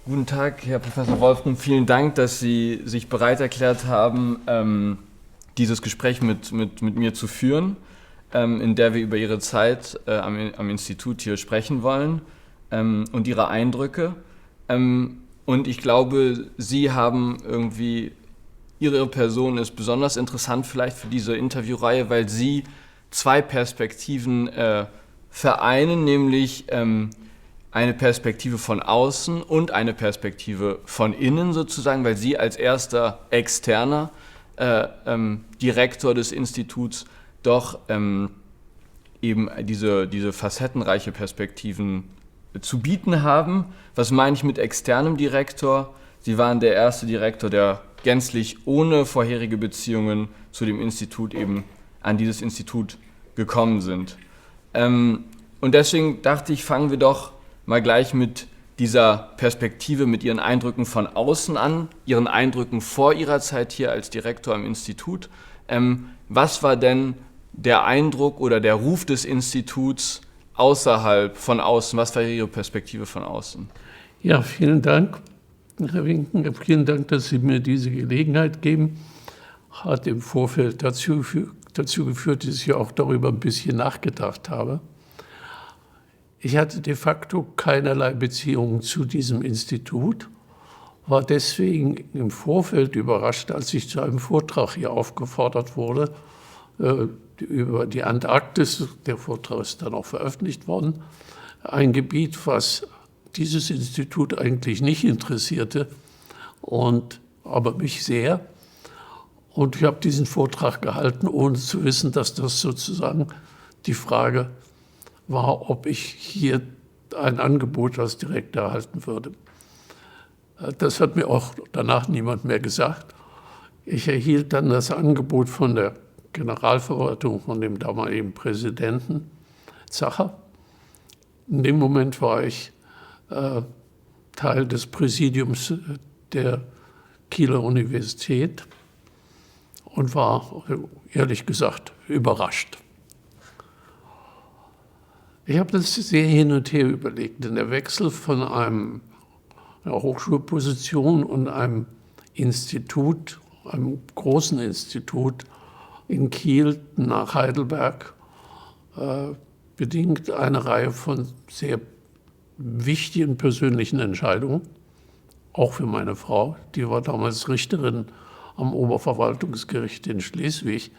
Guten Tag, Herr Professor Wolfram. Vielen Dank, dass Sie sich bereit erklärt haben, dieses Gespräch mit mir zu führen, in der wir über Ihre Zeit am Institut hier sprechen wollen und Ihre Eindrücke. Und ich glaube, Sie haben irgendwie, Ihre Person ist besonders interessant vielleicht für diese Interviewreihe, weil Sie zwei Perspektiven vereinen, nämlich eine Perspektive von außen und eine Perspektive von innen sozusagen, weil Sie als erster externer Direktor des Instituts doch eben diese facettenreiche Perspektiven zu bieten haben. Was meine ich mit externem Direktor? Sie waren der erste Direktor, der gänzlich ohne vorherige Beziehungen zu dem Institut eben an dieses Institut gekommen sind. Und deswegen dachte ich, fangen wir doch mal gleich mit dieser Perspektive, mit Ihren Eindrücken von außen an, Ihren Eindrücken vor Ihrer Zeit hier als Direktor am Institut. Was war denn der Eindruck oder der Ruf des Instituts außerhalb, von außen? Was war Ihre Perspektive von außen? Ja, vielen Dank, Herr Winken. Vielen Dank, dass Sie mir diese Gelegenheit geben. Hat im Vorfeld dazu geführt, dass ich auch darüber ein bisschen nachgedacht habe. Ich hatte de facto keinerlei Beziehungen zu diesem Institut, war deswegen im Vorfeld überrascht, als ich zu einem Vortrag hier aufgefordert wurde über die Antarktis. Der Vortrag ist dann auch veröffentlicht worden. Ein Gebiet, was dieses Institut eigentlich nicht interessierte, aber mich sehr. Und ich habe diesen Vortrag gehalten, ohne zu wissen, dass das sozusagen die Frage war, ob ich hier ein Angebot als Direktor erhalten würde. Das hat mir auch danach niemand mehr gesagt. Ich erhielt dann das Angebot von der Generalverwaltung, von dem damaligen Präsidenten Zacher. In dem Moment war ich Teil des Präsidiums der Kieler Universität und war, ehrlich gesagt, überrascht. Ich habe das sehr hin und her überlegt, denn der Wechsel von einer Hochschulposition und einem Institut, einem großen Institut in Kiel nach Heidelberg, bedingt eine Reihe von sehr wichtigen persönlichen Entscheidungen, auch für meine Frau. Die war damals Richterin am Oberverwaltungsgericht in Schleswig.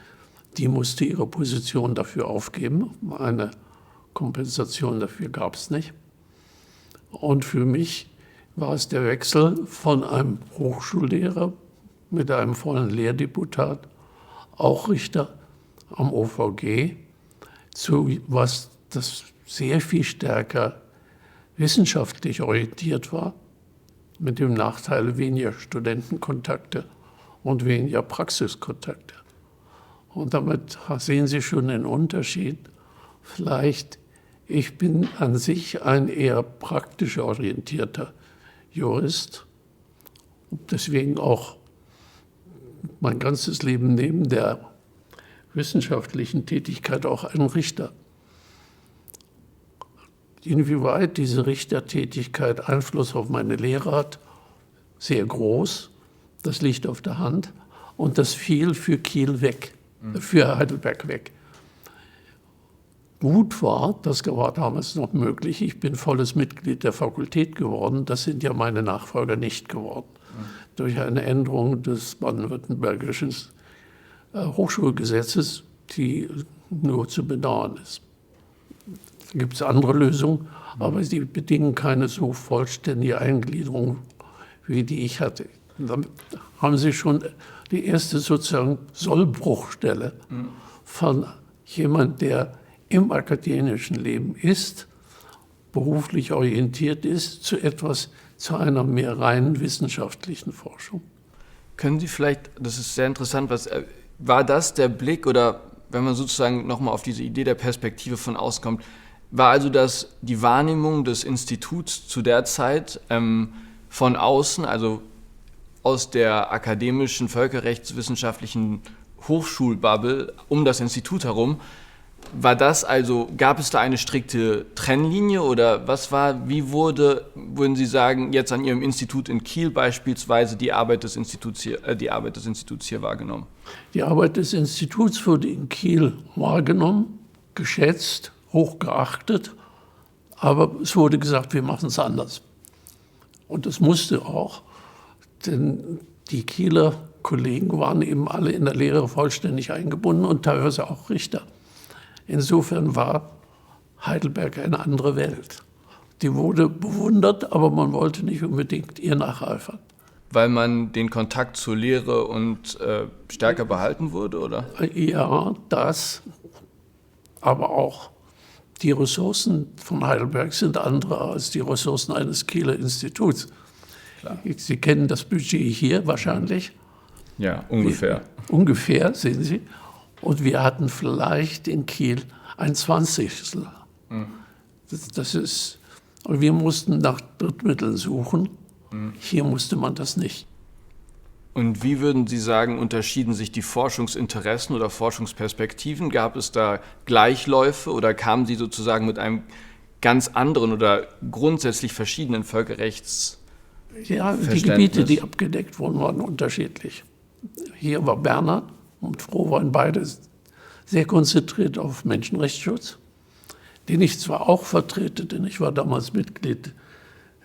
Die musste ihre Position dafür aufgeben. Eine Kompensation dafür gab es nicht. Und für mich war es der Wechsel von einem Hochschullehrer mit einem vollen Lehrdeputat, auch Richter am OVG, zu was das sehr viel stärker wissenschaftlich orientiert war, mit dem Nachteil weniger Studentenkontakte und weniger Praxiskontakte. Und damit sehen Sie schon den Unterschied. Vielleicht, ich bin an sich ein eher praktisch orientierter Jurist, deswegen auch mein ganzes Leben neben der wissenschaftlichen Tätigkeit auch ein Richter. Inwieweit diese Richtertätigkeit Einfluss auf meine Lehre hat, sehr groß, das liegt auf der Hand und das fiel für Kiel weg, für Heidelberg weg. Gut war, das war damals noch möglich, ich bin volles Mitglied der Fakultät geworden, das sind ja meine Nachfolger nicht geworden. Durch eine Änderung des baden-württembergischen Hochschulgesetzes, die nur zu bedauern ist. Da gibt es andere Lösungen, aber sie bedingen keine so vollständige Eingliederung, wie die ich hatte. Damit haben Sie schon die erste sozusagen Sollbruchstelle von jemand, der im akademischen Leben ist, beruflich orientiert ist, zu einer mehr rein wissenschaftlichen Forschung. Können Sie vielleicht, das ist sehr interessant, war das der Blick oder wenn man sozusagen nochmal auf diese Idee der Perspektive von außen kommt, war also das die Wahrnehmung des Instituts zu der Zeit von außen, also aus der akademischen, völkerrechtswissenschaftlichen Hochschulbubble um das Institut herum, war das also, gab es da eine strikte Trennlinie oder würden Sie sagen, jetzt an Ihrem Institut in Kiel beispielsweise die Arbeit des Instituts hier wahrgenommen? Die Arbeit des Instituts wurde in Kiel wahrgenommen, geschätzt, hochgeachtet, aber es wurde gesagt, wir machen es anders. Und das musste auch, denn die Kieler Kollegen waren eben alle in der Lehre vollständig eingebunden und teilweise auch Richter. Insofern war Heidelberg eine andere Welt. Die wurde bewundert, aber man wollte nicht unbedingt ihr nacheifern. Weil man den Kontakt zur Lehre und stärker behalten würde, oder? Ja, das, aber auch die Ressourcen von Heidelberg sind andere als die Ressourcen eines Kieler Instituts. Klar. Sie kennen das Budget hier wahrscheinlich. Ja, ungefähr. Ungefähr, sehen Sie. Und wir hatten vielleicht in Kiel ein Zwanzigstel. Das ist, wir mussten nach Drittmitteln suchen. Hier musste man das nicht. Und wie würden Sie sagen, unterschieden sich die Forschungsinteressen oder Forschungsperspektiven? Gab es da Gleichläufe oder kamen Sie sozusagen mit einem ganz anderen oder grundsätzlich verschiedenen Völkerrechtsverständnis? Ja, die Gebiete, die abgedeckt wurden, waren unterschiedlich. Hier war Bernhard und Frohwein beide sehr konzentriert auf Menschenrechtsschutz, den ich zwar auch vertrete, denn ich war damals Mitglied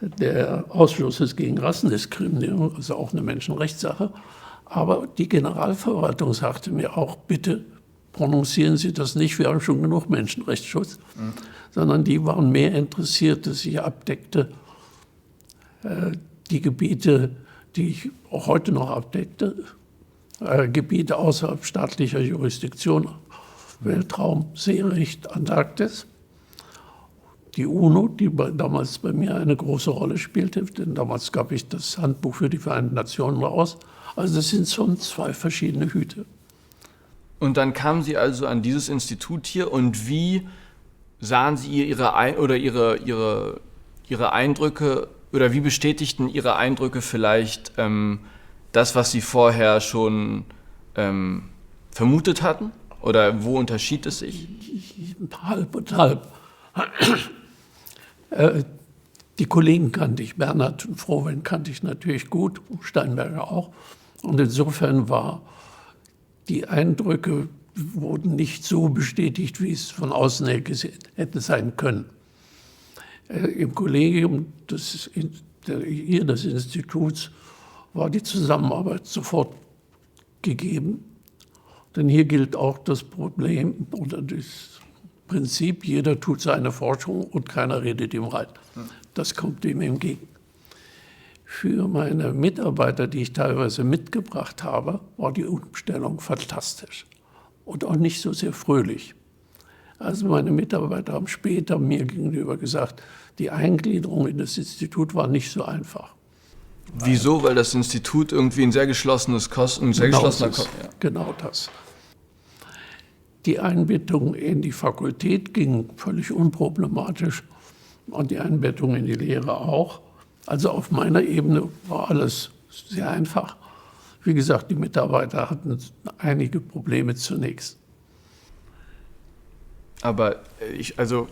der Ausschusses gegen Rassendiskriminierung, also auch eine Menschenrechtssache, aber die Generalverwaltung sagte mir auch, bitte prononcieren Sie das nicht, wir haben schon genug Menschenrechtsschutz, sondern die waren mehr interessiert, dass ich abdeckte die Gebiete, die ich auch heute noch abdeckte, Gebiete außerhalb staatlicher Jurisdiktion, Weltraum, Seerecht, Antarktis. Die UNO, die damals bei mir eine große Rolle spielte, denn damals gab ich das Handbuch für die Vereinten Nationen raus. Also das sind schon zwei verschiedene Hüte. Und dann kamen Sie also an dieses Institut hier und wie sahen Sie Ihre Eindrücke oder wie bestätigten Ihre Eindrücke vielleicht das, was Sie vorher schon vermutet hatten? Oder wo unterschied es sich? Halb und halb. Die Kollegen kannte ich, Bernhard und Frohwein kannte ich natürlich gut, Steinberger auch. Und insofern die Eindrücke wurden nicht so bestätigt, wie es von außen her hätte sein können. Im Kollegium des Instituts war die Zusammenarbeit sofort gegeben. Denn hier gilt auch das Problem oder das Prinzip, jeder tut seine Forschung und keiner redet ihm rein. Das kommt ihm entgegen. Für meine Mitarbeiter, die ich teilweise mitgebracht habe, war die Umstellung fantastisch und auch nicht so sehr fröhlich. Also meine Mitarbeiter haben später mir gegenüber gesagt, die Eingliederung in das Institut war nicht so einfach. Wieso? Weil das Institut irgendwie ein sehr geschlossener Genau das. Die Einbettung in die Fakultät ging völlig unproblematisch und die Einbettung in die Lehre auch. Also auf meiner Ebene war alles sehr einfach. Wie gesagt, die Mitarbeiter hatten einige Probleme zunächst. Aber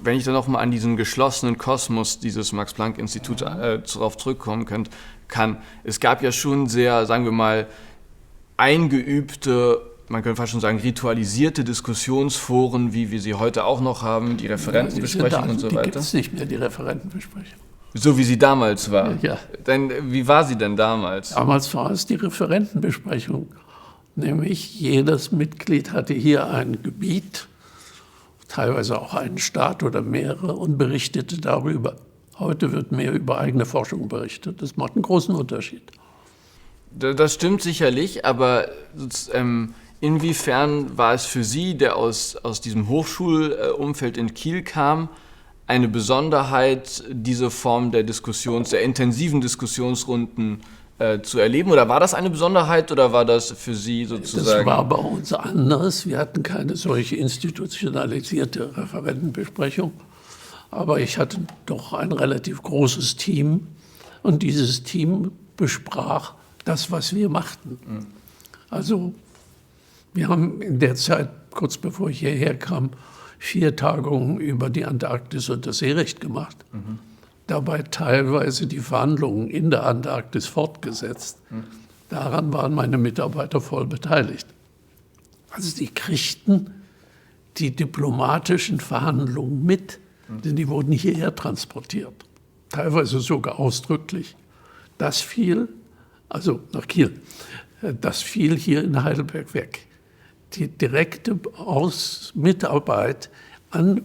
wenn ich dann noch mal an diesen geschlossenen Kosmos dieses Max-Planck-Instituts darauf zurückkommen kann, es gab ja schon sehr, sagen wir mal, eingeübte, man könnte fast schon sagen, ritualisierte Diskussionsforen, wie wir sie heute auch noch haben, die Referentenbesprechungen und so weiter. Die gibt es nicht mehr, die Referentenbesprechung. So wie sie damals war? Ja. Wie war sie denn damals? Damals war es die Referentenbesprechung. Nämlich jedes Mitglied hatte hier ein Gebiet, teilweise auch einen Staat oder mehrere und berichtete darüber. Heute wird mehr über eigene Forschung berichtet. Das macht einen großen Unterschied. Das stimmt sicherlich, aber inwiefern war es für Sie, der aus diesem Hochschulumfeld in Kiel kam, eine Besonderheit, diese Form der intensiven Diskussionsrunden zu erleben? Oder war das eine Besonderheit oder war das für Sie sozusagen? Das war bei uns anders. Wir hatten keine solche institutionalisierte Referentenbesprechung. Aber ich hatte doch ein relativ großes Team. Und dieses Team besprach das, was wir machten. Also wir haben in der Zeit, kurz bevor ich hierher kam, 4 Tagungen über die Antarktis und das Seerecht gemacht. Dabei teilweise die Verhandlungen in der Antarktis fortgesetzt. Daran waren meine Mitarbeiter voll beteiligt. Also die kriegten die diplomatischen Verhandlungen mit, denn die wurden hierher transportiert. Teilweise sogar ausdrücklich. Das fiel, also nach Kiel, das fiel hier in Heidelberg weg. Die direkte Mitarbeit an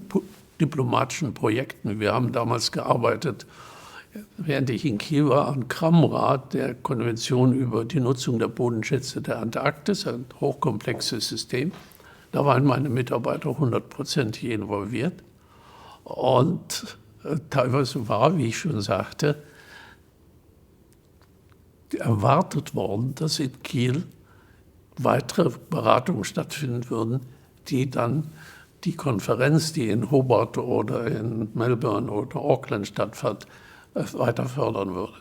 diplomatischen Projekten. Wir haben damals gearbeitet, während ich in Kiel war, an Kramrat, der Konvention über die Nutzung der Bodenschätze der Antarktis, ein hochkomplexes System. Da waren meine Mitarbeiter 100% involviert. Und teilweise war, wie ich schon sagte, erwartet worden, dass in Kiel weitere Beratungen stattfinden würden, die dann die Konferenz, die in Hobart oder in Melbourne oder Auckland stattfand, weiter fördern würde.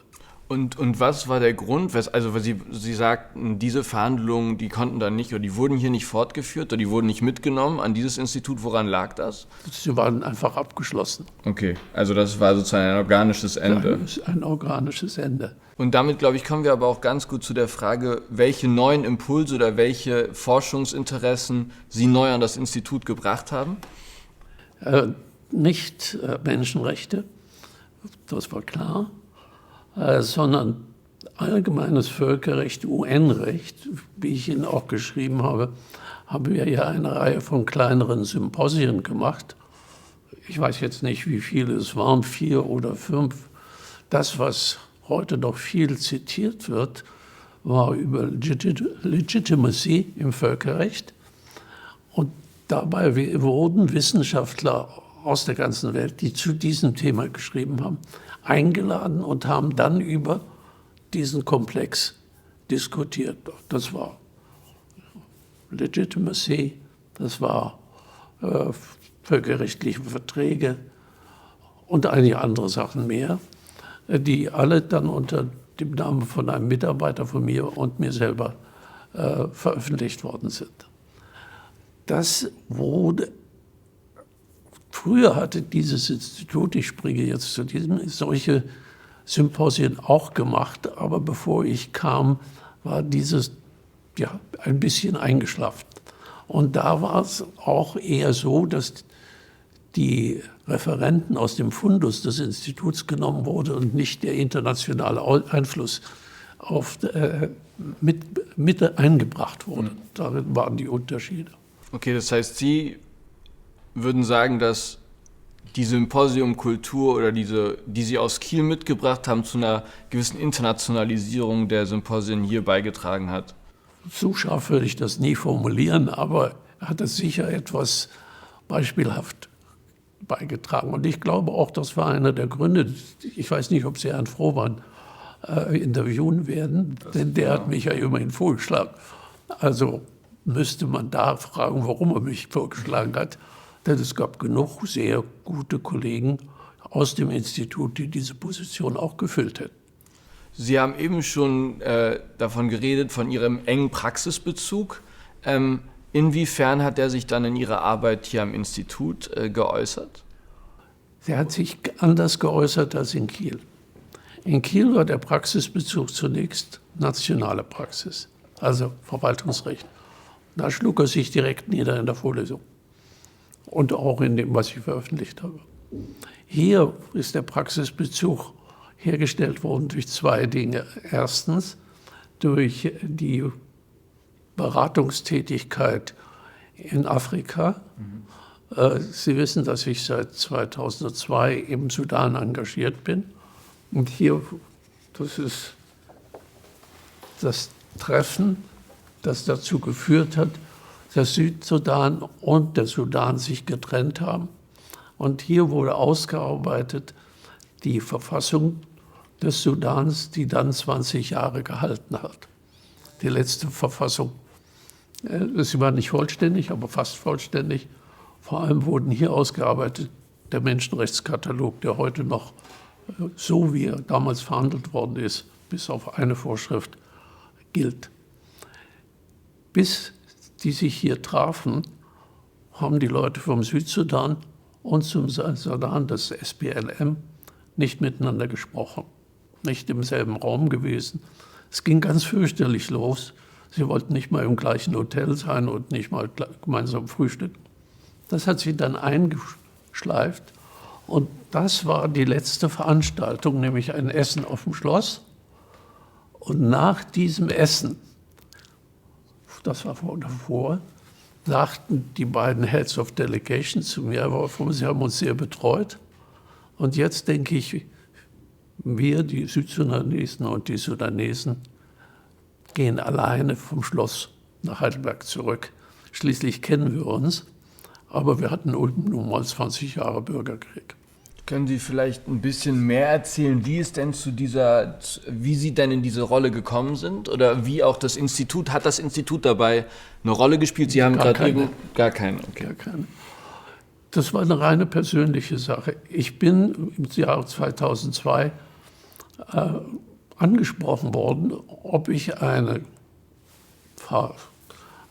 Und was war der Grund? Also Sie sagten, diese Verhandlungen, die konnten dann nicht, oder die wurden hier nicht fortgeführt, oder die wurden nicht mitgenommen an dieses Institut. Woran lag das? Sie waren einfach abgeschlossen. Okay, also das war sozusagen ein organisches Ende. Ein organisches Ende. Und damit, glaube ich, kommen wir aber auch ganz gut zu der Frage, welche neuen Impulse oder welche Forschungsinteressen Sie neu an das Institut gebracht haben? Nicht Menschenrechte, das war klar, sondern allgemeines Völkerrecht, UN-Recht, wie ich Ihnen auch geschrieben habe, haben wir ja eine Reihe von kleineren Symposien gemacht. Ich weiß jetzt nicht, wie viele es waren, 4 oder 5. Das, was heute noch viel zitiert wird, war über Legitimacy im Völkerrecht. Und dabei wurden Wissenschaftler aus der ganzen Welt, die zu diesem Thema geschrieben haben, eingeladen und haben dann über diesen Komplex diskutiert. Das war Legitimacy, das war völkerrechtliche Verträge und einige andere Sachen mehr, die alle dann unter dem Namen von einem Mitarbeiter von mir und mir selber veröffentlicht worden sind. Das wurde, früher hatte dieses Institut, ich springe jetzt zu diesem, solche Symposien auch gemacht, aber bevor ich kam, war dieses ja ein bisschen eingeschlafen. Und da war es auch eher so, dass die Referenten aus dem Fundus des Instituts genommen wurde und nicht der internationale Einfluss mit eingebracht wurde. Darin waren die Unterschiede. Okay, das heißt, Sie würden sagen, dass die Symposiumkultur oder die Sie aus Kiel mitgebracht haben, zu einer gewissen Internationalisierung der Symposien hier beigetragen hat? So scharf würde ich das nie formulieren, aber hat es sicher etwas beispielhaft beigetragen. Und ich glaube auch, das war einer der Gründe. Ich weiß nicht, ob Sie Herrn Frohmann interviewen werden, denn der hat mich ja immerhin vorgeschlagen. Also müsste man da fragen, warum er mich vorgeschlagen hat. Denn es gab genug sehr gute Kollegen aus dem Institut, die diese Position auch gefüllt hätten. Sie haben eben schon davon geredet, von Ihrem engen Praxisbezug. Inwiefern hat der sich dann in Ihrer Arbeit hier am Institut geäußert? Der hat sich anders geäußert als in Kiel. In Kiel war der Praxisbezug zunächst nationale Praxis, also Verwaltungsrecht. Da schlug er sich direkt nieder in der Vorlesung und auch in dem, was ich veröffentlicht habe. Hier ist der Praxisbezug hergestellt worden durch 2 Dinge. Erstens durch die Beratungstätigkeit in Afrika. Sie wissen, dass ich seit 2002 im Sudan engagiert bin. Und hier, das ist das Treffen, das dazu geführt hat, dass Südsudan und der Sudan sich getrennt haben. Und hier wurde ausgearbeitet die Verfassung des Sudans, die dann 20 Jahre gehalten hat. Die letzte Verfassung. Sie war nicht vollständig, aber fast vollständig. Vor allem wurden hier ausgearbeitet der Menschenrechtskatalog, der heute noch so, wie er damals verhandelt worden ist, bis auf eine Vorschrift gilt. Bis die sich hier trafen, haben die Leute vom Südsudan und zum Sudan, das SPLM, nicht miteinander gesprochen, nicht im selben Raum gewesen. Es ging ganz fürchterlich los. Sie wollten nicht mal im gleichen Hotel sein und nicht mal gemeinsam frühstücken. Das hat sich dann eingeschleift. Und das war die letzte Veranstaltung, nämlich ein Essen auf dem Schloss. Und nach diesem Essen, das war davor, sagten die beiden Heads of Delegation zu mir, sie haben uns sehr betreut. Und jetzt denke ich, wir, die Südsudanesen und die Sudanesen, gehen alleine vom Schloss nach Heidelberg zurück. Schließlich kennen wir uns, aber wir hatten nun mal 20 Jahre Bürgerkrieg. Können Sie vielleicht ein bisschen mehr erzählen, wie Sie denn in diese Rolle gekommen sind? Oder wie auch das Institut, hat das Institut dabei eine Rolle gespielt? Sie haben gerade eben gar keine. Okay. Gar keine. Das war eine reine persönliche Sache. Ich bin im Jahr 2002 angesprochen worden, ob ich ein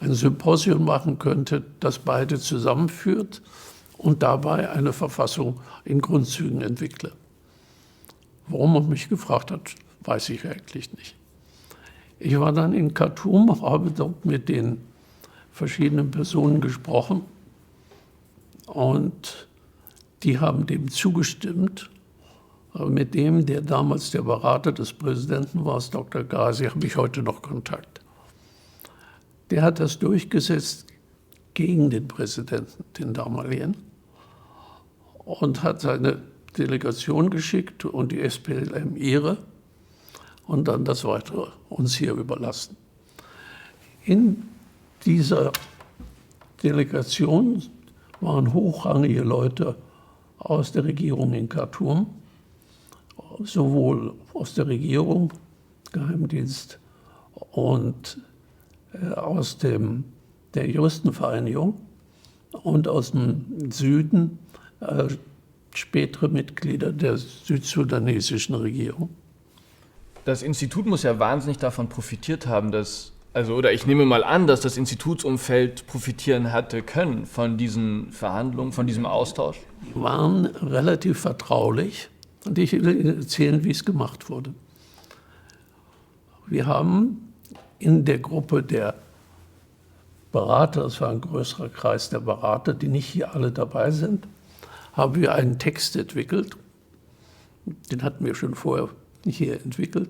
Symposium machen könnte, das beide zusammenführt und dabei eine Verfassung in Grundzügen entwickle. Warum man mich gefragt hat, weiß ich eigentlich nicht. Ich war dann in Khartoum, habe dort mit den verschiedenen Personen gesprochen und die haben dem zugestimmt. Mit dem, der damals der Berater des Präsidenten war, Dr. Ghazi, habe ich heute noch Kontakt. Der hat das durchgesetzt gegen den Präsidenten, den damaligen, und hat seine Delegation geschickt und die SPLM ihre und dann das Weitere uns hier überlassen. In dieser Delegation waren hochrangige Leute aus der Regierung in Khartoum, sowohl aus der Regierung, Geheimdienst und aus der Juristenvereinigung und aus dem Süden spätere Mitglieder der südsudanesischen Regierung. Das Institut muss ja wahnsinnig davon profitiert haben, oder ich nehme mal an, dass das Institutsumfeld profitieren hatte können von diesen Verhandlungen, von diesem Austausch. Die waren relativ vertraulich und ich will erzählen, wie es gemacht wurde. Wir haben in der Gruppe der Berater, das war ein größerer Kreis der Berater, die nicht hier alle dabei sind, haben wir einen Text entwickelt. Den hatten wir schon vorher hier entwickelt,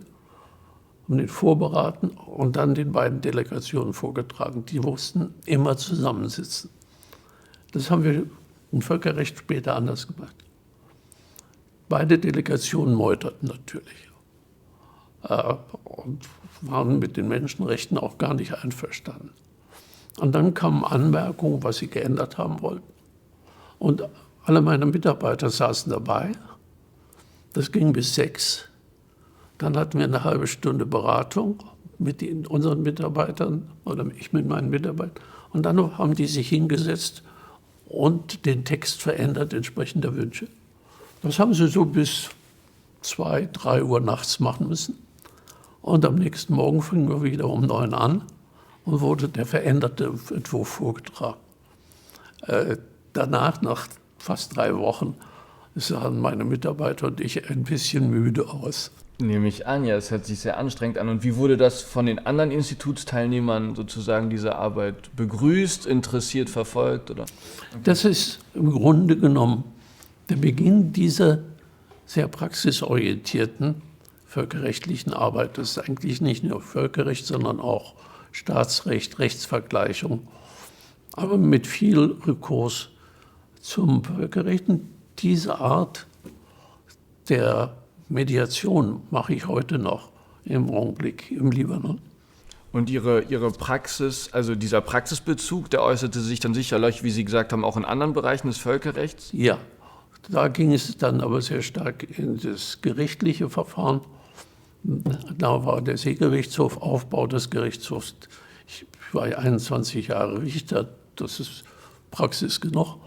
haben den vorberaten und dann den beiden Delegationen vorgetragen. Die mussten immer zusammensitzen. Das haben wir im Völkerrecht später anders gemacht. Beide Delegationen meuterten natürlich und waren mit den Menschenrechten auch gar nicht einverstanden. Und dann kamen Anmerkungen, was sie geändert haben wollten. Und alle meine Mitarbeiter saßen dabei. Das ging bis 6. Dann hatten wir eine halbe Stunde Beratung mit unseren Mitarbeitern oder ich mit meinen Mitarbeitern. Und dann haben die sich hingesetzt und den Text verändert entsprechend der Wünsche. Das haben sie so bis 2, 3 Uhr nachts machen müssen. Und am nächsten Morgen fingen wir wieder um 9 an und wurde der veränderte Entwurf vorgetragen. Danach, nach fast 3 Wochen, sahen meine Mitarbeiter und ich ein bisschen müde aus. Nehme ich an, ja, es hört sich sehr anstrengend an. Und wie wurde das von den anderen Institutsteilnehmern sozusagen, diese Arbeit begrüßt, interessiert, verfolgt? Oder? Okay. Das ist im Grunde genommen der Beginn dieser sehr praxisorientierten völkerrechtlichen Arbeit. Das ist eigentlich nicht nur Völkerrecht, sondern auch Staatsrecht, Rechtsvergleichung, aber mit viel Rekurs zum Völkerrecht. Und diese Art der Mediation mache ich heute noch im Augenblick im Libanon. Und Ihre Praxis, also dieser Praxisbezug, der äußerte sich dann sicherlich, wie Sie gesagt haben, auch in anderen Bereichen des Völkerrechts? Ja, da ging es dann aber sehr stark in das gerichtliche Verfahren. Da war der Seegerichtshof, Aufbau des Gerichtshofs. Ich war 21 Jahre Richter, das ist Praxis genug.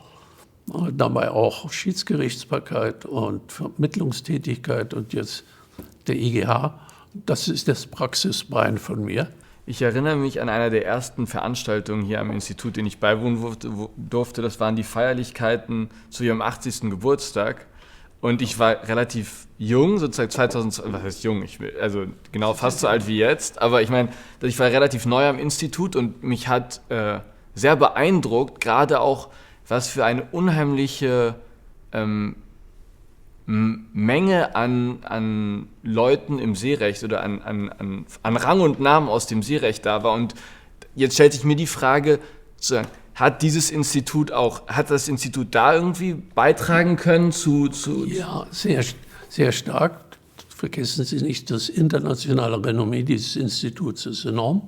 Dabei auch Schiedsgerichtsbarkeit und Vermittlungstätigkeit und jetzt der IGH. Das ist das Praxisbein von mir. Ich erinnere mich an einer der ersten Veranstaltungen hier am Institut, denen ich beiwohnen durfte. Das waren die Feierlichkeiten zu ihrem 80. Geburtstag. Und ich war relativ jung, sozusagen 2000, was heißt jung? Also genau fast so alt wie jetzt. Aber ich meine, ich war relativ neu am Institut und mich hat sehr beeindruckt, gerade auch, was für eine unheimliche Menge an Leuten im Seerecht oder an Rang und Namen aus dem Seerecht da war. Und jetzt stellt sich mir die Frage, hat das Institut da irgendwie beitragen können zu Ja, sehr, sehr stark. Vergessen Sie nicht, das internationale Renommee dieses Instituts ist enorm.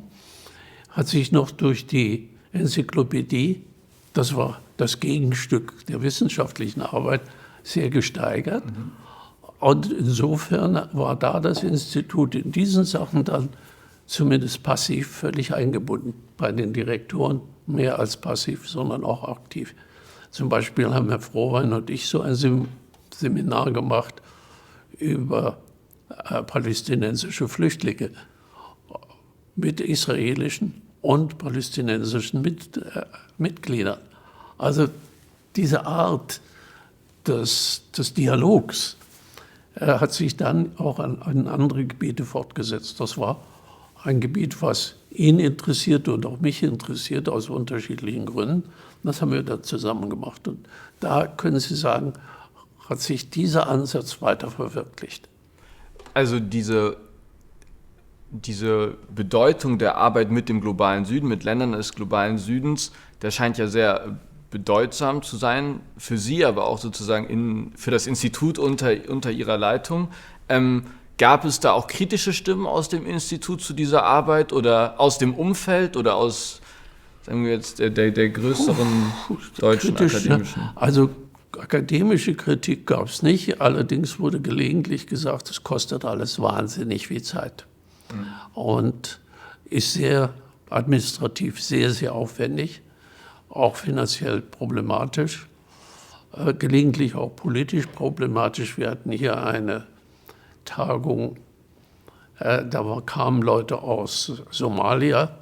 Hat sich noch durch die Enzyklopädie, das war das Gegenstück der wissenschaftlichen Arbeit, sehr gesteigert. Und insofern war da das Institut in diesen Sachen dann zumindest passiv völlig eingebunden. Bei den Direktoren mehr als passiv, sondern auch aktiv. Zum Beispiel haben Herr Frohwein und ich so ein Seminar gemacht über palästinensische Flüchtlinge mit israelischen und palästinensischen Mitgliedern. Also diese Art des Dialogs hat sich dann auch an andere Gebiete fortgesetzt. Das war ein Gebiet, was ihn interessierte und auch mich interessierte aus unterschiedlichen Gründen. Das haben wir dann zusammen gemacht. Und da können Sie sagen, hat sich dieser Ansatz weiter verwirklicht. Also diese Bedeutung der Arbeit mit dem globalen Süden, mit Ländern des globalen Südens, der scheint ja sehr bedeutsam zu sein für Sie, aber auch sozusagen für das Institut unter Ihrer Leitung. Gab es da auch kritische Stimmen aus dem Institut zu dieser Arbeit oder aus dem Umfeld oder aus, sagen wir jetzt, der größeren deutschen akademischen? Also akademische Kritik gab es nicht, allerdings wurde gelegentlich gesagt, es kostet alles wahnsinnig viel Zeit und ist sehr administrativ sehr, sehr aufwendig, auch finanziell problematisch, gelegentlich auch politisch problematisch. Wir hatten hier eine Tagung, da kamen Leute aus Somalia,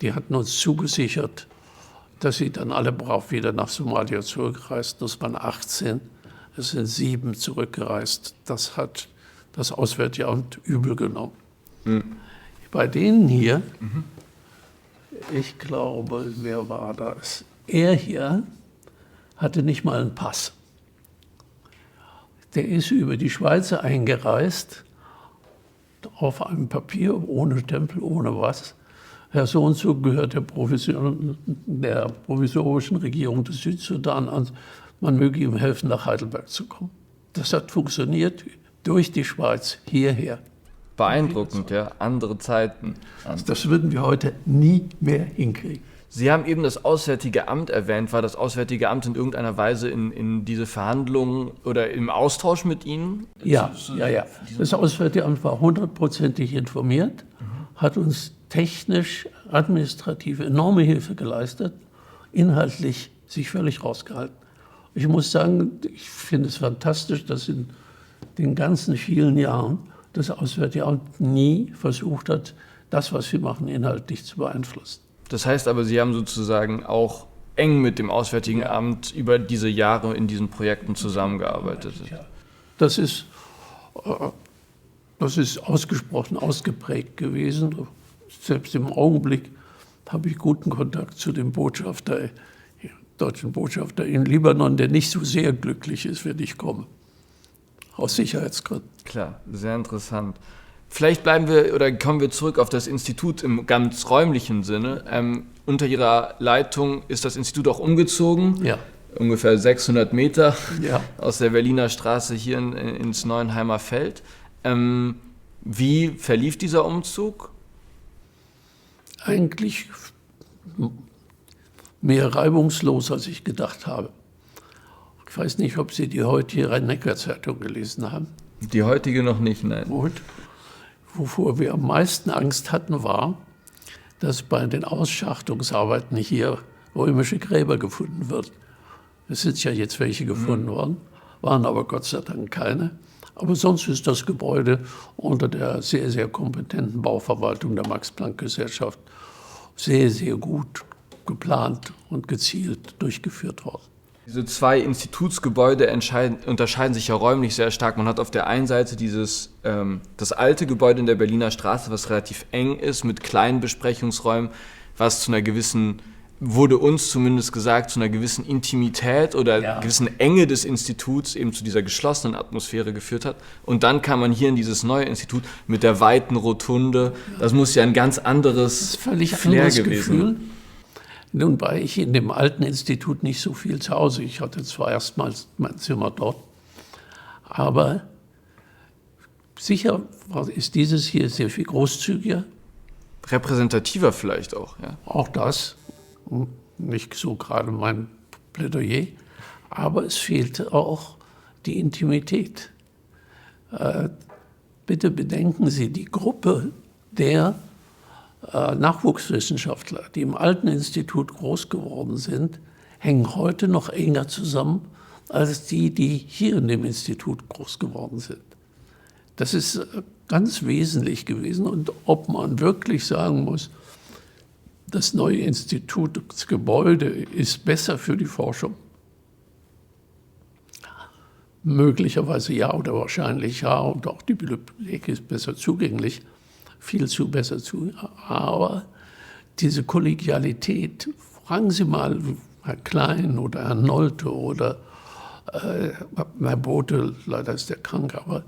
die hatten uns zugesichert, dass sie dann alle brav wieder nach Somalia zurückreisten. Das waren 18, es sind 7 zurückgereist. Das hat das Auswärtige Amt übel genommen. Bei denen hier, ich glaube, wer war das? Er hier hatte nicht mal einen Pass. Der ist über die Schweiz eingereist, auf einem Papier, ohne Stempel, ohne was. Herr so und so gehört der provisorischen Regierung des Südsudan an, man möge ihm helfen, nach Heidelberg zu kommen. Das hat funktioniert durch die Schweiz hierher. Beeindruckend, ja, andere Zeiten. Das würden wir heute nie mehr hinkriegen. Sie haben eben das Auswärtige Amt erwähnt. War das Auswärtige Amt in irgendeiner Weise in diese Verhandlungen oder im Austausch mit Ihnen? Ja. Das Auswärtige Amt war 100%ig informiert, hat uns technisch, administrativ enorme Hilfe geleistet, inhaltlich sich völlig rausgehalten. Ich muss sagen, ich finde es fantastisch, dass in den ganzen vielen Jahren das Auswärtige Amt nie versucht hat, das, was wir machen, inhaltlich zu beeinflussen. Das heißt aber, Sie haben sozusagen auch eng mit dem Auswärtigen Amt über diese Jahre in diesen Projekten zusammengearbeitet. Ja. Das ist ausgesprochen ausgeprägt gewesen. Selbst im Augenblick habe ich guten Kontakt zu dem deutschen Botschafter in Libanon, der nicht so sehr glücklich ist, wenn ich komme. Aus Sicherheitsgründen. Klar, sehr interessant. Vielleicht kommen wir zurück auf das Institut im ganz räumlichen Sinne. Unter Ihrer Leitung ist das Institut auch umgezogen, ungefähr 600 Meter aus der Berliner Straße hier ins Neuenheimer Feld. Wie verlief dieser Umzug? Eigentlich mehr reibungslos, als ich gedacht habe. Ich weiß nicht, ob Sie die heutige Rhein-Neckar-Zeitung gelesen haben. Die heutige noch nicht, nein. Gut. Wovor wir am meisten Angst hatten, war, dass bei den Ausschachtungsarbeiten hier römische Gräber gefunden wird. Es sind ja jetzt welche gefunden worden, waren aber Gott sei Dank keine. Aber sonst ist das Gebäude unter der sehr, sehr kompetenten Bauverwaltung der Max-Planck-Gesellschaft sehr, sehr gut geplant und gezielt durchgeführt worden. Diese zwei Institutsgebäude unterscheiden sich ja räumlich sehr stark. Man hat auf der einen Seite das alte Gebäude in der Berliner Straße, was relativ eng ist, mit kleinen Besprechungsräumen, was zu einer gewissen, wurde uns zumindest gesagt, zu einer gewissen Intimität oder gewissen Enge des Instituts eben zu dieser geschlossenen Atmosphäre geführt hat. Und dann kam man hier in dieses neue Institut mit der weiten Rotunde. Das muss ja ein ganz anderes Flair gewesen sein. Nun war ich in dem alten Institut nicht so viel zu Hause. Ich hatte zwar erstmals mein Zimmer dort, aber sicher ist dieses hier sehr viel großzügiger. Repräsentativer vielleicht auch, ja. Auch das, nicht so gerade mein Plädoyer, aber es fehlte auch die Intimität. Bitte bedenken Sie, die Gruppe der Nachwuchswissenschaftler, die im alten Institut groß geworden sind, hängen heute noch enger zusammen als die hier in dem Institut groß geworden sind. Das ist ganz wesentlich gewesen. Und ob man wirklich sagen muss, das neue Institutsgebäude ist besser für die Forschung, möglicherweise ja oder wahrscheinlich ja, und auch die Bibliothek ist besser zugänglich, viel zu besser zu. Aber diese Kollegialität, fragen Sie mal Herr Klein oder Herrn Nolte oder Herr Bote, leider ist er krank, aber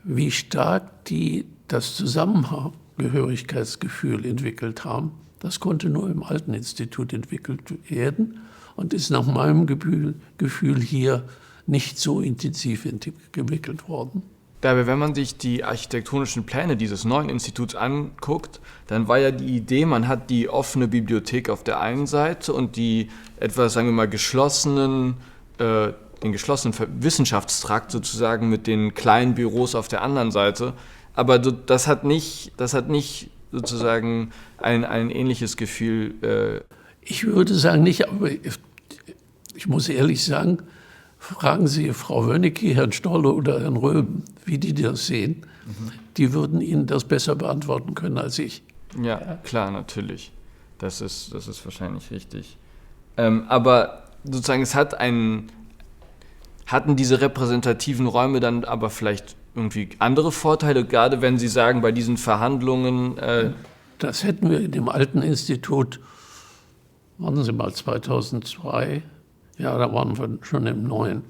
wie stark die das Zusammengehörigkeitsgefühl entwickelt haben, das konnte nur im alten Institut entwickelt werden und ist nach meinem Gefühl hier nicht so intensiv entwickelt worden. Dabei, wenn man sich die architektonischen Pläne dieses neuen Instituts anguckt, dann war ja die Idee, man hat die offene Bibliothek auf der einen Seite und die etwas, sagen wir mal, den geschlossenen Wissenschaftstrakt sozusagen mit den kleinen Büros auf der anderen Seite. Aber das hat nicht sozusagen ein ähnliches Gefühl. Ich würde sagen nicht, aber ich muss ehrlich sagen, fragen Sie Frau Wönicki, Herrn Stolle oder Herrn Röben, wie die das sehen. Die würden Ihnen das besser beantworten können als ich. Ja, klar, natürlich. Das ist wahrscheinlich richtig. Aber sozusagen, hatten diese repräsentativen Räume dann aber vielleicht irgendwie andere Vorteile, gerade wenn Sie sagen, bei diesen Verhandlungen... Das hätten wir in dem alten Institut, warten Sie mal, 2002... Ja, da waren wir schon im Neuen.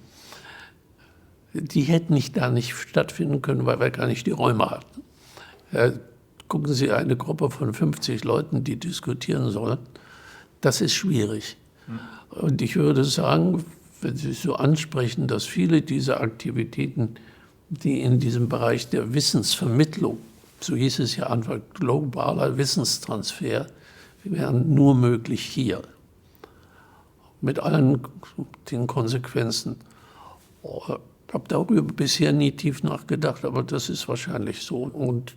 Die hätten da nicht stattfinden können, weil wir gar nicht die Räume hatten. Gucken Sie, eine Gruppe von 50 Leuten, die diskutieren sollen, das ist schwierig. Und ich würde sagen, wenn Sie so ansprechen, dass viele dieser Aktivitäten, die in diesem Bereich der Wissensvermittlung, so hieß es ja Anfang, globaler Wissenstransfer, wären nur möglich hier. Mit allen den Konsequenzen. Ich habe darüber bisher nie tief nachgedacht, aber das ist wahrscheinlich so. Und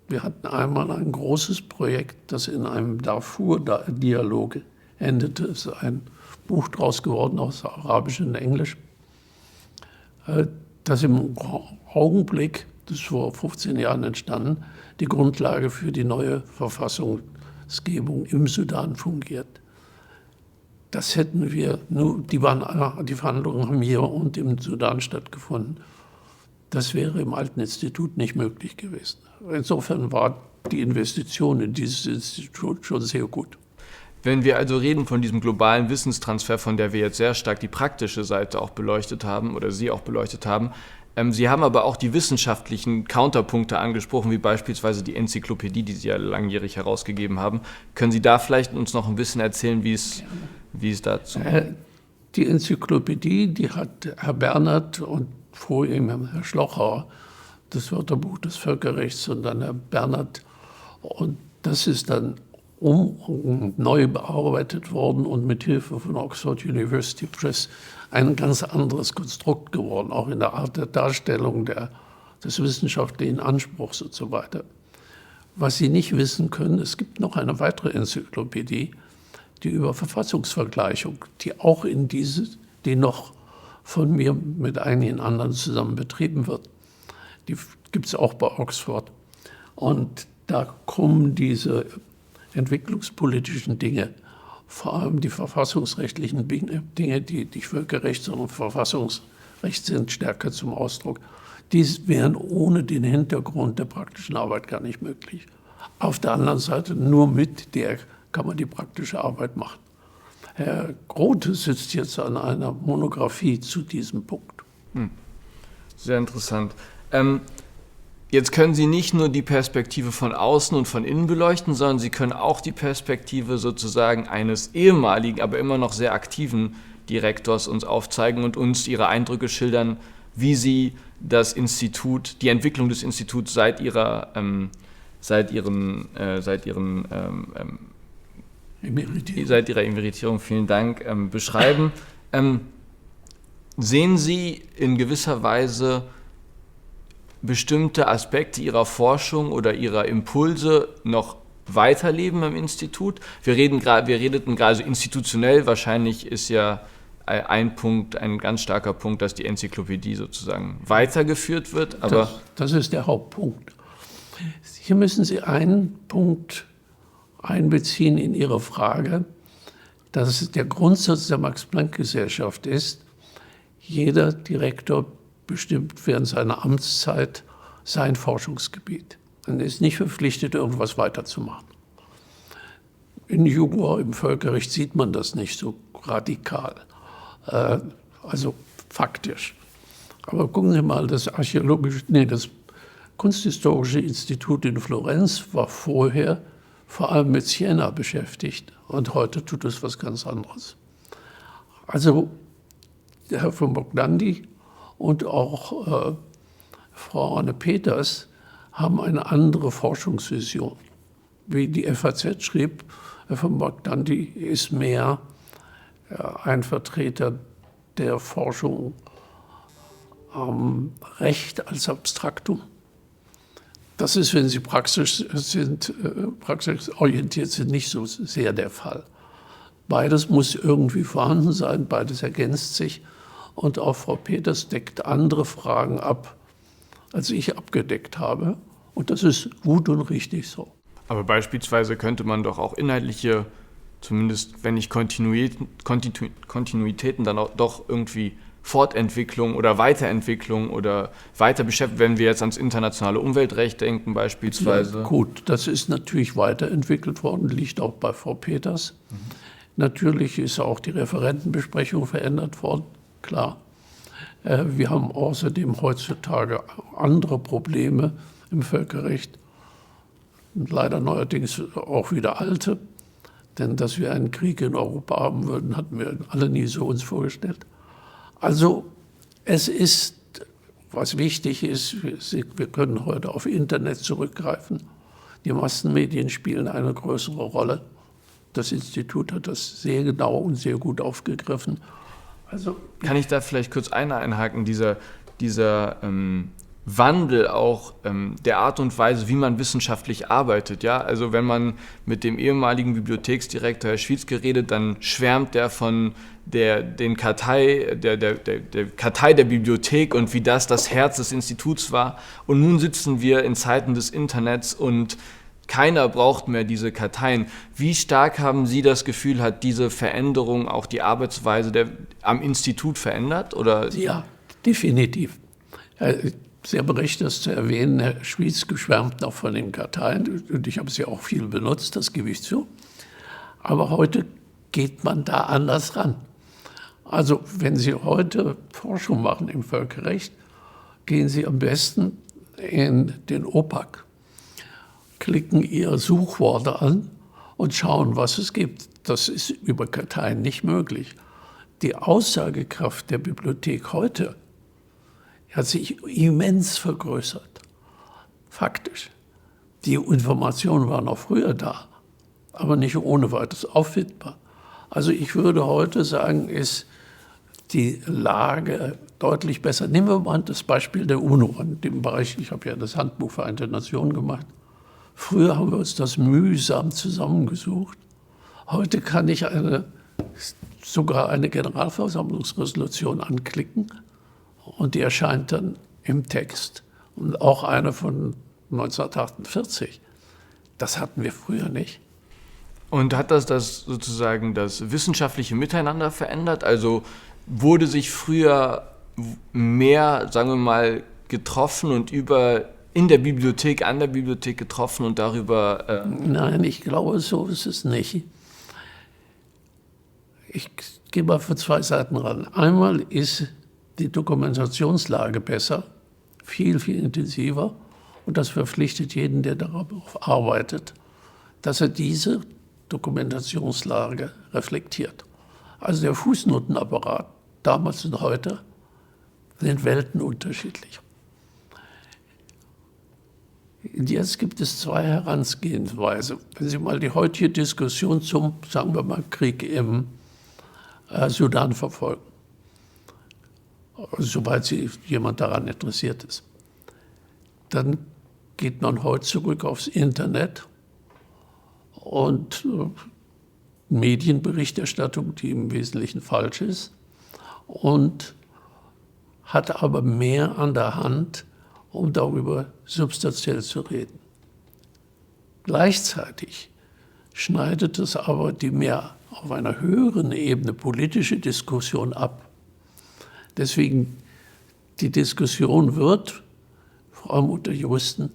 wir hatten einmal ein großes Projekt, das in einem Darfur-Dialog endete. Es ist ein Buch draus geworden aus Arabisch und Englisch, das im Augenblick, das ist vor 15 Jahren entstanden, die Grundlage für die neue Verfassungsgebung im Sudan fungiert. Das hätten wir, die Verhandlungen haben hier und im Sudan stattgefunden. Das wäre im alten Institut nicht möglich gewesen. Insofern war die Investition in dieses Institut schon sehr gut. Wenn wir also reden von diesem globalen Wissenstransfer, von der wir jetzt sehr stark die praktische Seite auch beleuchtet haben oder Sie auch beleuchtet haben, Sie haben aber auch die wissenschaftlichen Counterpunkte angesprochen, wie beispielsweise die Enzyklopädie, die Sie ja langjährig herausgegeben haben. Können Sie da vielleicht uns noch ein bisschen erzählen, wie es dazu ist? Die Enzyklopädie, die hat Herr Bernhard und vor ihm Herr Schlocher, das Wörterbuch des Völkerrechts, und dann Herr Bernhard. Und das ist dann neu bearbeitet worden und mit Hilfe von Oxford University Press ein ganz anderes Konstrukt geworden, auch in der Art der Darstellung des wissenschaftlichen Anspruchs und so weiter. Was Sie nicht wissen können, es gibt noch eine weitere Enzyklopädie, die über Verfassungsvergleichung, die auch die noch von mir mit einigen anderen zusammen betrieben wird. Die gibt es auch bei Oxford. Und da kommen diese entwicklungspolitischen Dinge, vor allem die verfassungsrechtlichen Dinge, die nicht Völkerrecht, sondern Verfassungsrecht sind, stärker zum Ausdruck. Dies wären ohne den Hintergrund der praktischen Arbeit gar nicht möglich. Auf der anderen Seite, nur mit der kann man die praktische Arbeit machen. Herr Grote sitzt jetzt an einer Monographie zu diesem Punkt. Sehr interessant. Jetzt können Sie nicht nur die Perspektive von außen und von innen beleuchten, sondern Sie können auch die Perspektive sozusagen eines ehemaligen, aber immer noch sehr aktiven Direktors uns aufzeigen und uns Ihre Eindrücke schildern, wie Sie das Institut, die Entwicklung des Instituts seit Ihrer Emeritierung, vielen Dank, beschreiben. Sehen Sie in gewisser Weise bestimmte Aspekte Ihrer Forschung oder Ihrer Impulse noch weiterleben im Institut? Wir redeten gerade so institutionell, wahrscheinlich ist ja ein ganz starker Punkt, dass die Enzyklopädie sozusagen weitergeführt wird. Aber das ist der Hauptpunkt. Hier müssen Sie einen Punkt einbeziehen in Ihre Frage, dass es der Grundsatz der Max-Planck-Gesellschaft ist, jeder Direktor bestimmt während seiner Amtszeit sein Forschungsgebiet. Man ist nicht verpflichtet, irgendwas weiterzumachen. In Jura, im Völkerrecht sieht man das nicht so radikal, also faktisch. Aber gucken Sie mal, das Kunsthistorische Institut in Florenz war vorher vor allem mit Siena beschäftigt und heute tut es was ganz anderes. Also der Herr von Bogdandy und auch Frau Anne Peters haben eine andere Forschungsvision. Wie die FAZ schrieb, Herr von Bogdandy ist mehr ein Vertreter der Forschung am Recht als Abstraktum. Das ist, wenn Sie praxisorientiert sind, nicht so sehr der Fall. Beides muss irgendwie vorhanden sein, beides ergänzt sich. Und auch Frau Peters deckt andere Fragen ab, als ich abgedeckt habe. Und das ist gut und richtig so. Aber beispielsweise könnte man doch auch inhaltliche, zumindest wenn nicht Kontinuitäten, dann auch doch irgendwie Fortentwicklung oder Weiterentwicklung oder Weiterbeschäftigung, wenn wir jetzt ans internationale Umweltrecht denken beispielsweise. Ja, gut, das ist natürlich weiterentwickelt worden, liegt auch bei Frau Peters. Natürlich ist auch die Referentenbesprechung verändert worden, klar. Wir haben außerdem heutzutage andere Probleme im Völkerrecht, und leider neuerdings auch wieder alte. Denn dass wir einen Krieg in Europa haben würden, hatten wir alle nie so uns vorgestellt. Also es ist, was wichtig ist, wir können heute auf Internet zurückgreifen. Die Massenmedien spielen eine größere Rolle. Das Institut hat das sehr genau und sehr gut aufgegriffen. Also, kann ich da vielleicht kurz einhaken, dieser Wandel auch der Art und Weise, wie man wissenschaftlich arbeitet. Ja? Also wenn man mit dem ehemaligen Bibliotheksdirektor Herr Schwietzke redet, dann schwärmt der von der Kartei der Bibliothek und wie das Herz des Instituts war. Und nun sitzen wir in Zeiten des Internets und keiner braucht mehr diese Karteien. Wie stark haben Sie das Gefühl, hat diese Veränderung auch die Arbeitsweise am Institut verändert? Oder? Ja, definitiv. Sehr berechtigt, das zu erwähnen, Herr Schwietzke schwärmt noch von den Karteien und ich habe sie auch viel benutzt, das gebe ich zu. Aber heute geht man da anders ran. Also wenn Sie heute Forschung machen im Völkerrecht, gehen Sie am besten in den OPAC, klicken Ihre Suchworte an und schauen, was es gibt. Das ist über Karteien nicht möglich. Die Aussagekraft der Bibliothek heute hat sich immens vergrößert, faktisch. Die Informationen waren auch früher da, aber nicht ohne weiteres auffindbar. Also ich würde heute sagen, ist die Lage deutlich besser. Nehmen wir mal das Beispiel der UNO in dem Bereich. Ich habe ja das Handbuch Vereinte Nationen gemacht. Früher haben wir uns das mühsam zusammengesucht. Heute kann ich eine sogar eine Generalversammlungsresolution anklicken und die erscheint dann im Text. Und auch eine von 1948. Das hatten wir früher nicht. Und hat das sozusagen das wissenschaftliche Miteinander verändert? Also wurde sich früher mehr, sagen wir mal, getroffen und in der Bibliothek, an der Bibliothek getroffen und darüber... Nein, ich glaube, so ist es nicht. Ich gehe mal für zwei Seiten ran. Einmal ist die Dokumentationslage besser, viel, viel intensiver. Und das verpflichtet jeden, der darauf arbeitet, dass er diese Dokumentationslage reflektiert. Also der Fußnotenapparat, damals und heute, sind Welten unterschiedlich. Und jetzt gibt es zwei Herangehensweisen. Wenn Sie mal die heutige Diskussion zum, sagen wir mal, Krieg im Sudan verfolgen, soweit jemand daran interessiert ist, dann geht man heute zurück aufs Internet und Medienberichterstattung, die im Wesentlichen falsch ist, und hat aber mehr an der Hand, um darüber substanziell zu reden. Gleichzeitig schneidet es aber die mehr auf einer höheren Ebene politische Diskussion ab. Deswegen die Diskussion wird, vor allem unter Juristen,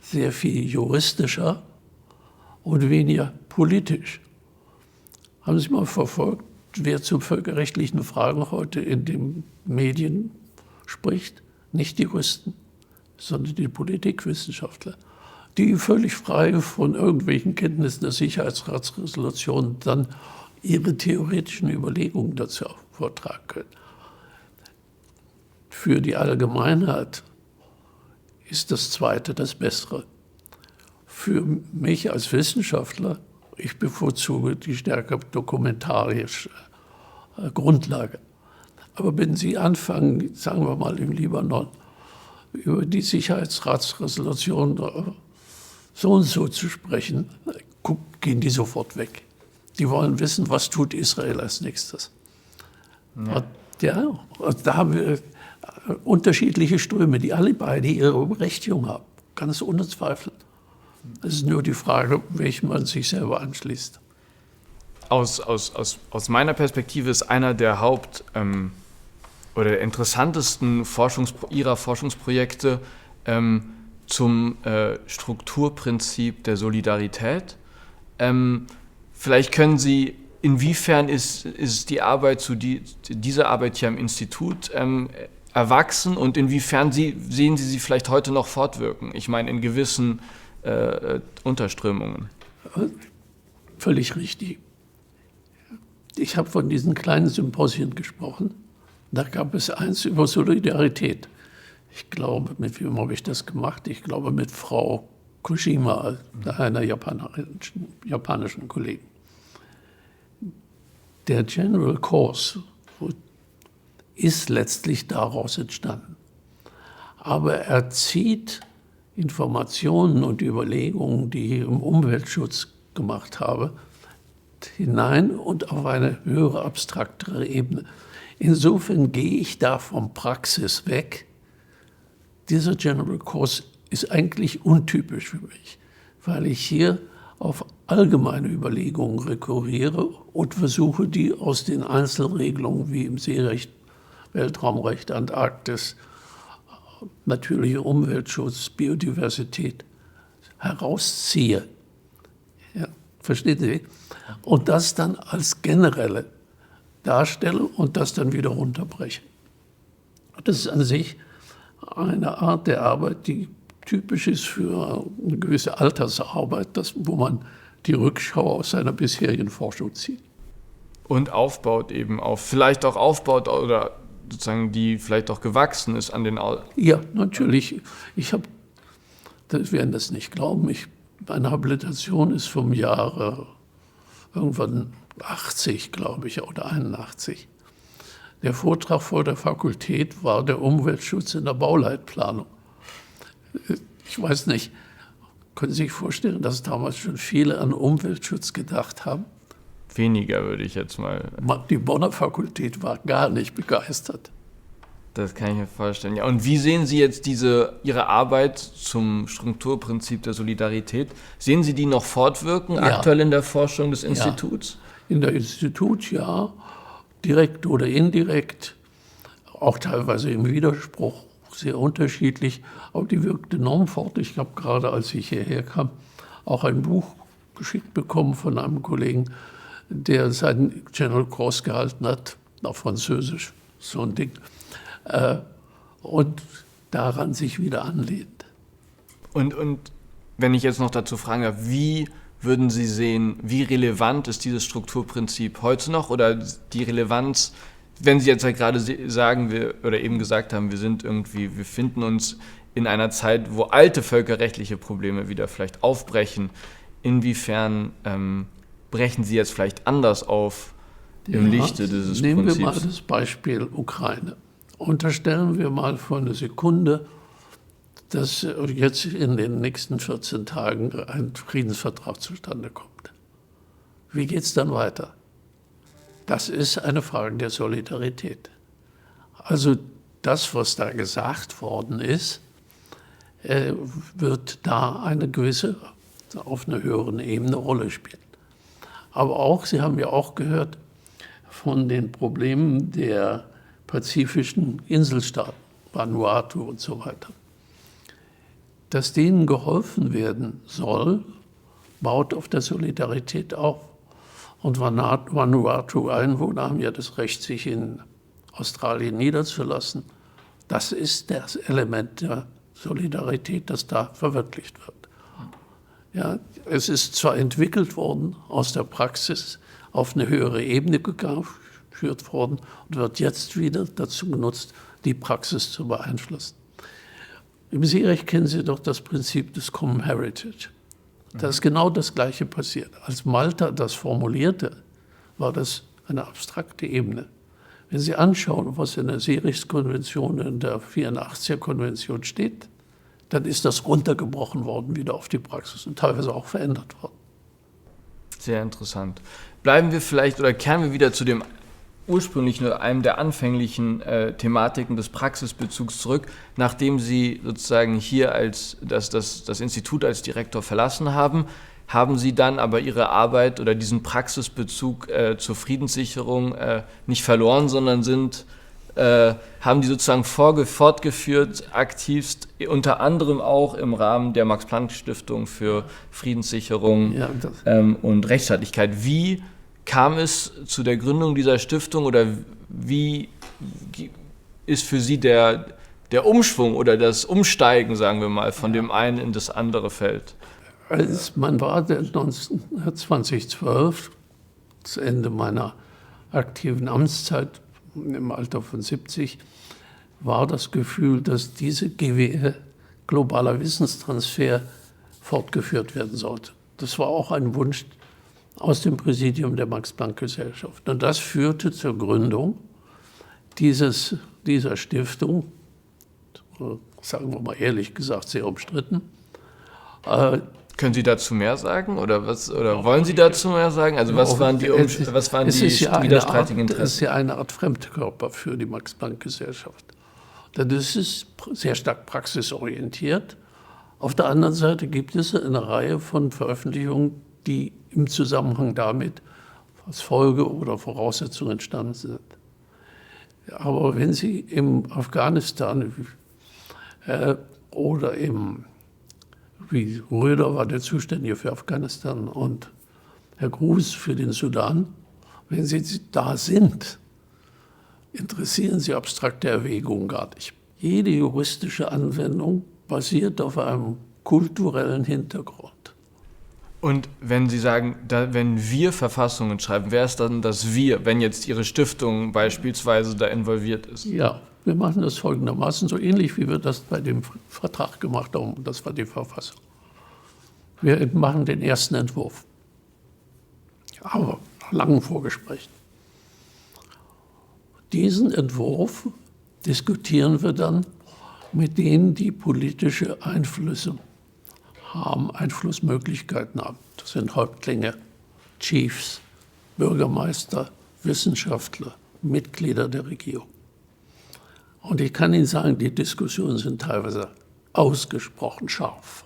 sehr viel juristischer und weniger politisch. Haben Sie mal verfolgt, wer zu völkerrechtlichen Fragen heute in den Medien spricht? Nicht die Juristen, sondern die Politikwissenschaftler, die völlig frei von irgendwelchen Kenntnissen der Sicherheitsratsresolution dann ihre theoretischen Überlegungen dazu vortragen können. Für die Allgemeinheit ist das Zweite das Bessere. Für mich als Wissenschaftler, ich bevorzuge die stärker dokumentarische Grundlage. Aber wenn Sie anfangen, sagen wir mal im Libanon, über die Sicherheitsratsresolution so und so zu sprechen, gehen die sofort weg. Die wollen wissen, was tut Israel als nächstes. Ja, da haben wir unterschiedliche Ströme, die alle beide ihre Berechtigung haben, ganz ohne Zweifel. Es ist nur die Frage, welchem man sich selber anschließt. Aus meiner Perspektive ist einer der oder der interessantesten Ihrer Forschungsprojekte zum Strukturprinzip der Solidarität. Vielleicht können Sie, inwiefern ist die Arbeit diese Arbeit hier am Institut erwachsen und inwiefern sehen Sie sie vielleicht heute noch fortwirken? Ich meine, in gewissen Unterströmungen. Völlig richtig. Ich habe von diesen kleinen Symposien gesprochen. Da gab es eins über Solidarität. Ich glaube, mit wem habe ich das gemacht? Ich glaube, mit Frau Kushima, einer japanischen Kollegin. Der General Course ist letztlich daraus entstanden. Aber er zieht Informationen und Überlegungen, die ich im Umweltschutz gemacht habe, hinein und auf eine höhere, abstraktere Ebene. Insofern gehe ich da von Praxis weg. Dieser General Course ist eigentlich untypisch für mich, weil ich hier auf allgemeine Überlegungen rekurriere und versuche, die aus den Einzelregelungen wie im Seerecht, Weltraumrecht, Antarktis, natürlicher Umweltschutz, Biodiversität herausziehe. Ja, versteht Sie? Und das dann als generelle darstelle und das dann wieder runterbreche. Das ist an sich eine Art der Arbeit, die typisch ist für eine gewisse Altersarbeit, wo man die Rückschau aus seiner bisherigen Forschung zieht. Und aufbaut eben auf, vielleicht auch aufbaut oder sozusagen die vielleicht auch gewachsen ist an den... Ja, natürlich. Sie werden das nicht glauben, meine Habilitation ist vom Jahre irgendwann 80, glaube ich, oder 81. Der Vortrag vor der Fakultät war der Umweltschutz in der Bauleitplanung. Ich weiß nicht, können Sie sich vorstellen, dass damals schon viele an Umweltschutz gedacht haben? weniger, würde ich jetzt mal. Die Bonner Fakultät war gar nicht begeistert. Das kann ich mir vorstellen. Ja, und wie sehen Sie jetzt Ihre Arbeit zum Strukturprinzip der Solidarität? Sehen Sie die noch fortwirken, aktuell in der Forschung des Instituts? Ja. In der Institut, ja, direkt oder indirekt, auch teilweise im Widerspruch, sehr unterschiedlich, aber die wirkt enorm fort. Ich habe gerade, als ich hierher kam, auch ein Buch geschickt bekommen von einem Kollegen, der seinen General Cross gehalten hat, auf Französisch, so ein Ding, und daran sich wieder anlehnt. Und wenn ich jetzt noch dazu fragen darf, wie würden Sie sehen, wie relevant ist dieses Strukturprinzip heute noch oder die Relevanz, wenn Sie jetzt halt gerade sagen, oder eben gesagt haben, wir finden uns in einer Zeit, wo alte völkerrechtliche Probleme wieder vielleicht aufbrechen, inwiefern brechen sie jetzt vielleicht anders auf im Lichte dieses nehmen Prinzips? Nehmen wir mal das Beispiel Ukraine. Unterstellen wir mal für eine Sekunde, dass jetzt in den nächsten 14 Tagen ein Friedensvertrag zustande kommt. Wie geht es dann weiter? Das ist eine Frage der Solidarität. Also das, was da gesagt worden ist, wird da eine gewisse, auf einer höheren Ebene Rolle spielen. Aber auch, Sie haben ja auch gehört von den Problemen der pazifischen Inselstaaten, Vanuatu und so weiter. Dass denen geholfen werden soll, baut auf der Solidarität auf. Und Vanuatu-Einwohner haben ja das Recht, sich in Australien niederzulassen. Das ist das Element der Solidarität, das da verwirklicht wird. Ja, es ist zwar entwickelt worden, aus der Praxis auf eine höhere Ebene geführt worden und wird jetzt wieder dazu genutzt, die Praxis zu beeinflussen. Im Seerecht kennen Sie doch das Prinzip des Common Heritage. Da ist genau das Gleiche passiert. Als Malta das formulierte, war das eine abstrakte Ebene. Wenn Sie anschauen, was in der Seerechtskonvention, in der 84er-Konvention steht, dann ist das runtergebrochen worden wieder auf die Praxis und teilweise auch verändert worden. Sehr interessant. Bleiben wir vielleicht oder kehren wir wieder zu dem ursprünglich nur einem der anfänglichen Thematiken des Praxisbezugs zurück, nachdem Sie sozusagen hier das Institut als Direktor verlassen haben, haben Sie dann aber Ihre Arbeit oder diesen Praxisbezug zur Friedenssicherung nicht verloren, sondern haben die sozusagen fortgeführt, aktivst, unter anderem auch im Rahmen der Max-Planck-Stiftung für Friedenssicherung und Rechtsstaatlichkeit. Wie kam es zu der Gründung dieser Stiftung oder wie ist für Sie der Umschwung oder das Umsteigen, sagen wir mal, von dem einen in das andere Feld? Man war 2012, das Ende meiner aktiven Amtszeit im Alter von 70, war das Gefühl, dass diese GWL, globaler Wissenstransfer, fortgeführt werden sollte. Das war auch ein Wunsch aus dem Präsidium der Max-Planck-Gesellschaft. Und das führte zur Gründung dieser Stiftung, sagen wir mal ehrlich gesagt, sehr umstritten. Können Sie dazu mehr sagen oder wollen Sie dazu mehr sagen? Also was waren die widerstreitigen Interessen? Es ist ja eine Art Fremdkörper für die Max-Planck-Gesellschaft. Das ist sehr stark praxisorientiert. Auf der anderen Seite gibt es eine Reihe von Veröffentlichungen, die im Zusammenhang damit als Folge oder Voraussetzung entstanden sind. Aber wenn Sie im Afghanistan oder wie Röder war der Zuständige für Afghanistan und Herr Gruß für den Sudan, wenn Sie da sind, interessieren Sie abstrakte Erwägungen gar nicht. Jede juristische Anwendung basiert auf einem kulturellen Hintergrund. Und wenn Sie sagen, wenn wir Verfassungen schreiben, wer ist dann das Wir, wenn jetzt Ihre Stiftung beispielsweise da involviert ist? Ja, wir machen das folgendermaßen, so ähnlich wie wir das bei dem Vertrag gemacht haben, das war die Verfassung. Wir machen den ersten Entwurf, aber nach langen Vorgesprächen. Diesen Entwurf diskutieren wir dann mit denen, die politische Einflussmöglichkeiten haben. Das sind Häuptlinge, Chiefs, Bürgermeister, Wissenschaftler, Mitglieder der Regierung. Und ich kann Ihnen sagen, die Diskussionen sind teilweise ausgesprochen scharf.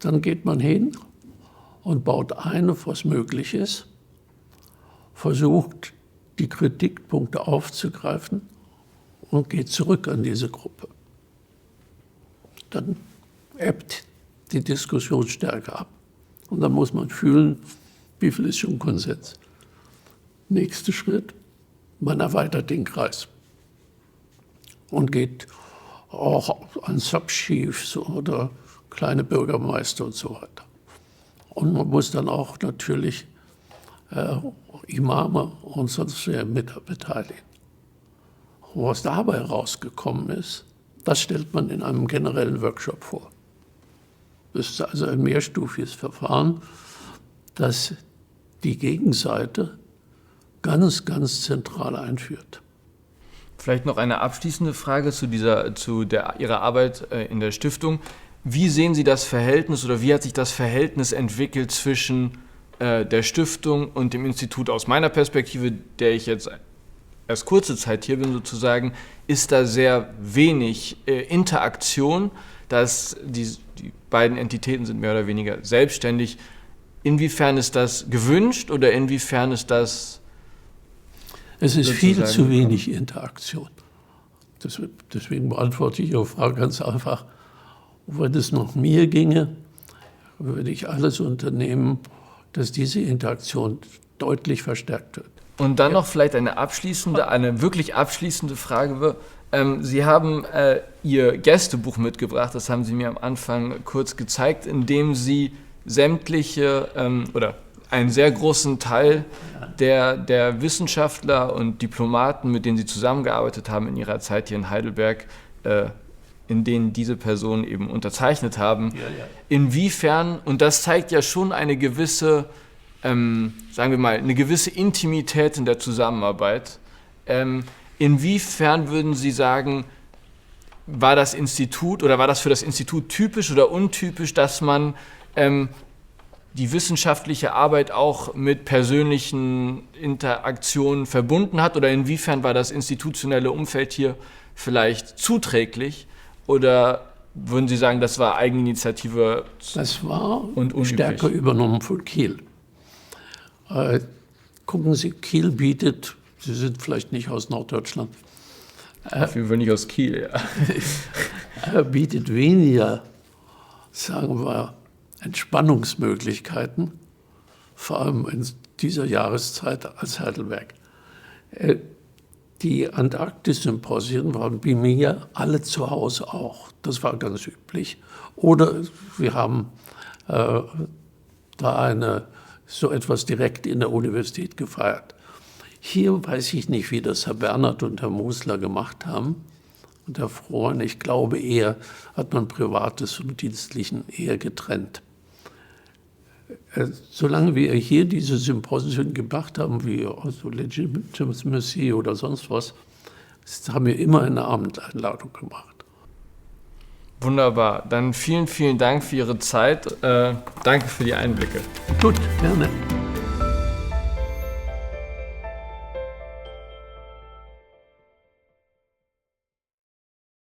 Dann geht man hin und baut ein, was möglich ist, versucht, die Kritikpunkte aufzugreifen und geht zurück an diese Gruppe. Dann ebbt die Diskussionsstärke ab. Und dann muss man fühlen, wie viel ist schon Konsens. Nächster Schritt, man erweitert den Kreis und geht auch an Subchiefs oder kleine Bürgermeister und so weiter. Und man muss dann auch natürlich Imame und sonst mit beteiligen. Und was dabei herausgekommen ist, das stellt man in einem generellen Workshop vor. Das ist also ein mehrstufiges Verfahren, das die Gegenseite ganz, ganz zentral einführt. Vielleicht noch eine abschließende Frage zu Ihrer Arbeit in der Stiftung. Wie sehen Sie das Verhältnis oder wie hat sich das Verhältnis entwickelt zwischen der Stiftung und dem Institut? Aus meiner Perspektive, der ich jetzt erst kurze Zeit hier bin sozusagen, ist da sehr wenig Interaktion, dass die beiden Entitäten sind mehr oder weniger selbstständig. Inwiefern ist das gewünscht oder inwiefern ist das... Es ist viel zu wenig Interaktion. Deswegen beantworte ich Ihre Frage ganz einfach. Wenn es nach mir ginge, würde ich alles unternehmen, dass diese Interaktion deutlich verstärkt wird. Und dann noch vielleicht eine wirklich abschließende Frage. Sie haben Ihr Gästebuch mitgebracht, das haben Sie mir am Anfang kurz gezeigt, in dem Sie sämtliche oder einen sehr großen Teil der Wissenschaftler und Diplomaten, mit denen Sie zusammengearbeitet haben in Ihrer Zeit hier in Heidelberg, in denen diese Personen eben unterzeichnet haben. Inwiefern, und das zeigt ja schon eine gewisse, sagen wir mal, eine gewisse Intimität in der Zusammenarbeit. Inwiefern würden Sie sagen, war das Institut oder war das für das Institut typisch oder untypisch, dass man die wissenschaftliche Arbeit auch mit persönlichen Interaktionen verbunden hat? Oder inwiefern war das institutionelle Umfeld hier vielleicht zuträglich? Oder würden Sie sagen, das war Eigeninitiative? Das war stärker übernommen von Kiel. Gucken Sie, Kiel bietet, Sie sind vielleicht nicht aus Norddeutschland. Auf jeden Fall nicht aus Kiel, ja. Bietet weniger, sagen wir, Entspannungsmöglichkeiten, vor allem in dieser Jahreszeit als Heidelberg. Die Antarktis-Symposien waren bei mir alle zu Hause auch. Das war ganz üblich. Oder wir haben da so etwas direkt in der Universität gefeiert. Hier weiß ich nicht, wie das Herr Bernhard und Herr Mosler gemacht haben. Und Herr Frohn, ich glaube eher, hat man Privates und Dienstlichen eher getrennt. Solange wir hier diese Symposien gemacht haben, wie also Legitimacy oder sonst was, haben wir immer eine Abendeinladung gemacht. Wunderbar. Dann vielen, vielen Dank für Ihre Zeit. Danke für die Einblicke. Gut, gerne.